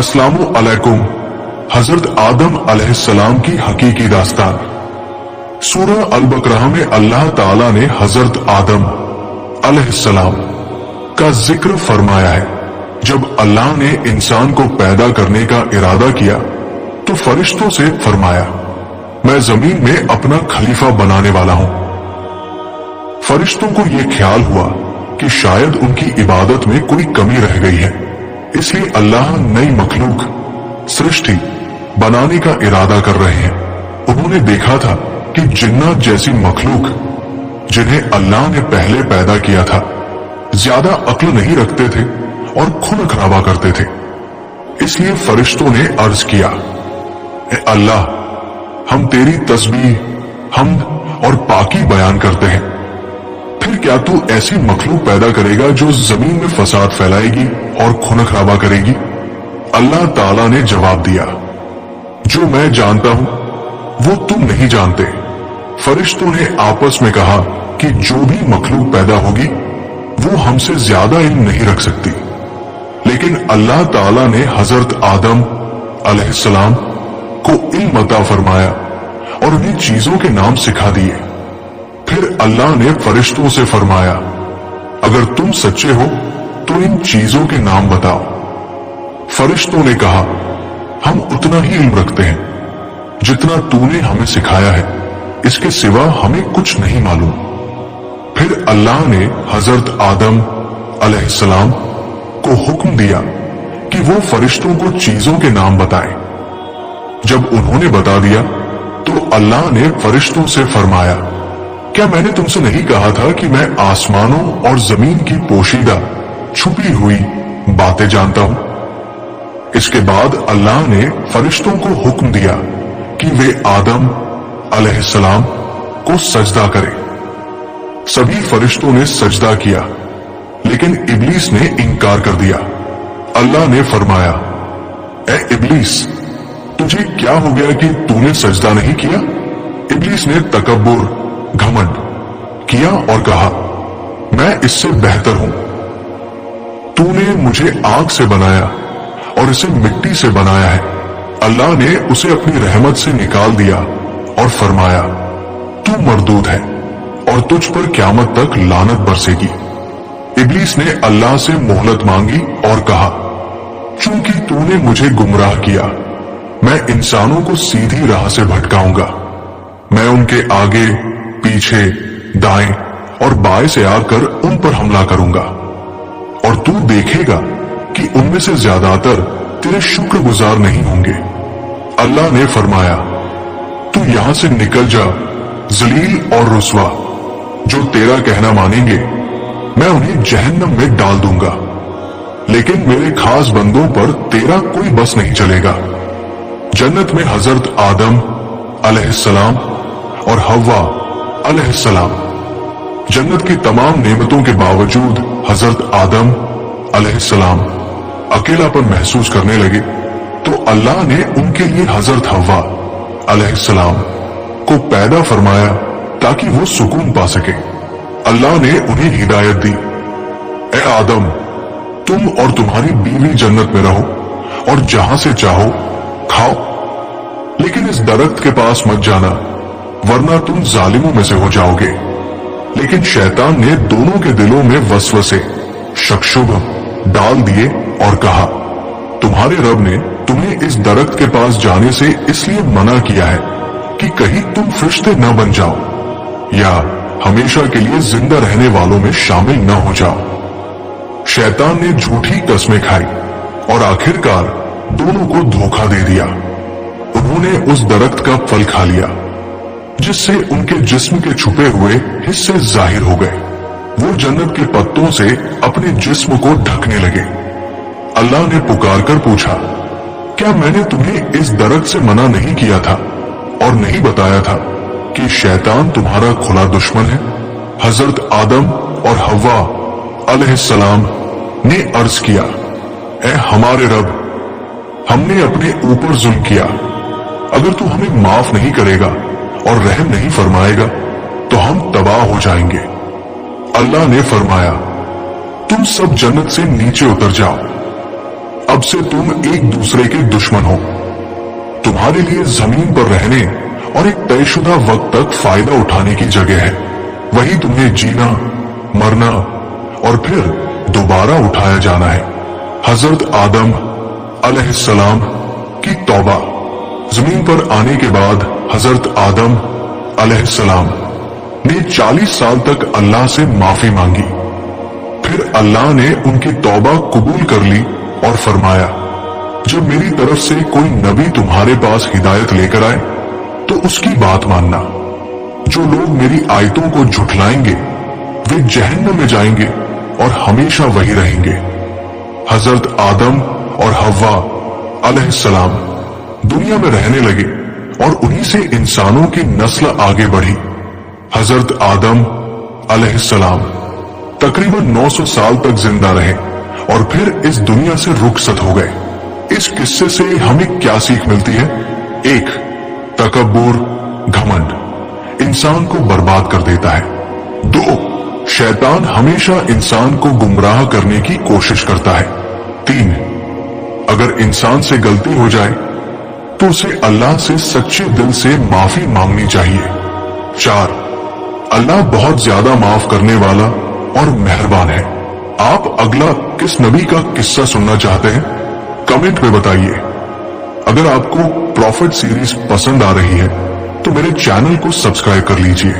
अस्सलामु अलैकुम। हजरत आदम अलैहिस्सलाम की हकीकी दास्तान। सूरह अल-बकरा में अल्लाह ताला ने हजरत आदम अलैहिस्सलाम का जिक्र फरमाया है। जब अल्लाह ने इंसान को पैदा करने का इरादा किया तो फरिश्तों से फरमाया, मैं जमीन में अपना खलीफा बनाने वाला हूं। फरिश्तों को यह ख्याल हुआ कि शायद उनकी इबादत में कोई कमी रह गई है, इसलिए अल्लाह नई मखलूक सृष्टि बनाने का इरादा कर रहे हैं। उन्होंने देखा था कि जिन्नात जैसी मखलूक जिन्हें अल्लाह ने पहले पैदा किया था ज्यादा अक्ल नहीं रखते थे और खून खराबा करते थे। इसलिए फरिश्तों ने अर्ज किया, ए अल्लाह, हम तेरी तस्बीह, हम्द और पाकी बयान करते हैं, फिर क्या तू ऐसी मखलूक पैदा करेगा जो जमीन में फसाद फैलाएगी और खून खराबा करेगी? अल्लाह ताला ने जवाब दिया, जो मैं जानता हूं वो तुम नहीं जानते। फरिश्तों ने आपस में कहा कि जो भी मखलूक पैदा होगी वो हमसे ज्यादा इल्म नहीं रख सकती। लेकिन अल्लाह ताला ने हजरत आदम अलैहिस्सलाम को इल्म अता फरमाया और उन्हें चीजों के नाम सिखा दिए। फिर अल्लाह ने फरिश्तों से फरमाया, अगर तुम सच्चे हो तो इन चीजों के नाम बताओ। फरिश्तों ने कहा, हम उतना ही इल्म रखते हैं जितना तूने हमें सिखाया है, इसके सिवा हमें कुछ नहीं मालूम। फिर अल्लाह ने हजरत आदम अलैहिस्सलाम को हुक्म दिया कि वो फरिश्तों को चीजों के नाम बताएं। जब उन्होंने बता दिया तो अल्लाह ने फरिश्तों से फरमाया, क्या मैंने तुमसे नहीं कहा था कि मैं आसमानों और जमीन की पोशीदा छुपी हुई बातें जानता हूं? इसके बाद अल्लाह ने फरिश्तों को हुक्म दिया कि वे आदम अलैहिस्सलाम को सजदा करें। सभी फरिश्तों ने सजदा किया, लेकिन इब्लीस ने इनकार कर दिया। अल्लाह ने फरमाया, ए इब्लीस, तुझे क्या हो गया कि तूने सजदा नहीं किया? इब्लीस ने तकब्बुर, घमंड किया और कहा, मैं इससे बेहतर हूं। तूने मुझे आग से बनाया और इसे मिट्टी से बनाया है। अल्लाह ने उसे अपनी रहमत से निकाल दिया और फरमाया, तू मरदूद है और तुझ पर क़यामत तक लानत बरसेगी। इब्लीस ने अल्लाह से मोहलत मांगी और कहा, चूंकि तूने मुझे गुमराह किया, मैं इंसानों को सीधी राह से भटकाऊंगा। मैं उनके आगे, पीछे, दाएं और बाएं से आकर उन पर हमला करूंगा और तू देखेगा कि उनमें से ज्यादातर तेरे शुक्रगुजार नहीं होंगे। अल्लाह ने फरमाया, तू यहां से निकल जा, जलील और रुस्वा। जो तेरा कहना मानेंगे मैं उन्हें जहन्नम में डाल दूंगा, लेकिन मेरे खास बंदों पर तेरा कोई बस नहीं चलेगा। जन्नत में हजरत आदम अलैहिस्सलाम और हव्वा अलैहिस्सलाम जन्नत की तमाम नेमतों के बावजूद हजरत आदम अलैहिस्सलाम अकेलापन महसूस करने लगे, तो अल्लाह ने उनके लिए हजरत हव्वा अलैहिस्सलाम को पैदा फरमाया ताकि वो सुकून पा सके। अल्लाह ने उन्हें हिदायत दी, ए आदम, तुम और तुम्हारी बीवी जन्नत में रहो और जहां से चाहो खाओ, लेकिन इस दरख्त के पास मत जाना वरना तुम जालिमों में से हो जाओगे। लेकिन शैतान ने दोनों के दिलों में वसवसे, शक-शुभ डाल दिए और कहा, तुम्हारे रब ने तुम्हें इस दरख्त के पास जाने से इसलिए मना किया है कि कहीं तुम फरिश्ते न बन जाओ या हमेशा के लिए जिंदा रहने वालों में शामिल न हो जाओ। शैतान ने झूठी कसमें खाई और आखिरकार दोनों को धोखा दे दिया। उन्होंने उस दरख्त का फल खा लिया जिससे उनके जिस्म के छुपे हुए हिस्से जाहिर हो गए। वो जन्नत के पत्तों से अपने जिस्म को ढकने लगे। अल्लाह ने पुकार कर पूछा, क्या मैंने तुम्हें इस दरख्त से मना नहीं किया था और नहीं बताया था कि शैतान तुम्हारा खुला दुश्मन है? हजरत आदम और हव्वा अलैहिस्सलाम ने अर्ज किया, ए हमारे रब, हमने अपने ऊपर जुल्म किया। अगर तू हमें माफ नहीं करेगा और रहम नहीं फरमाएगा तो हम तबाह हो जाएंगे। अल्लाह ने फरमाया, तुम सब जन्नत से नीचे उतर जाओ। अब से तुम एक दूसरे के दुश्मन हो। तुम्हारे लिए जमीन पर रहने और एक तयशुदा वक्त तक फायदा उठाने की जगह है, वही तुम्हें जीना, मरना और फिर दोबारा उठाया जाना है। हजरत आदम अलैहिस्सलाम की तौबा। जमीन पर आने के बाद हजरत आदम अलैहिस्सलाम ने 40 साल तक अल्लाह से माफी मांगी। फिर अल्लाह ने उनकी तौबा कबूल कर ली और फरमाया, जब मेरी तरफ से कोई नबी तुम्हारे पास हिदायत लेकर आए तो उसकी बात मानना। जो लोग मेरी आयतों को झुठलाएंगे वे जहन्नम में जाएंगे और हमेशा वही रहेंगे। हजरत आदम और हव्वा अलैहिस्सलाम दुनिया में रहने लगे और उन्हीं से इंसानों की नस्ल आगे बढ़ी। हजरत आदम अलैहिस्सलाम तकरीबन 900 साल तक जिंदा रहे और फिर इस दुनिया से रुखसत हो गए। इस किस्से से हमें क्या सीख मिलती है? 1. तकब्बुर, घमंड इंसान को बर्बाद कर देता है। 2. शैतान हमेशा इंसान को गुमराह करने की कोशिश करता है। 3. अगर इंसान से गलती हो जाए तो उसे अल्लाह से सच्चे दिल से माफी मांगनी चाहिए। 4. अल्लाह बहुत ज्यादा माफ करने वाला और मेहरबान है। आप अगला किस नबी का किस्सा सुनना चाहते हैं? कमेंट में बताइए। अगर आपको प्रॉफिट सीरीज पसंद आ रही है तो मेरे चैनल को सब्सक्राइब कर लीजिए।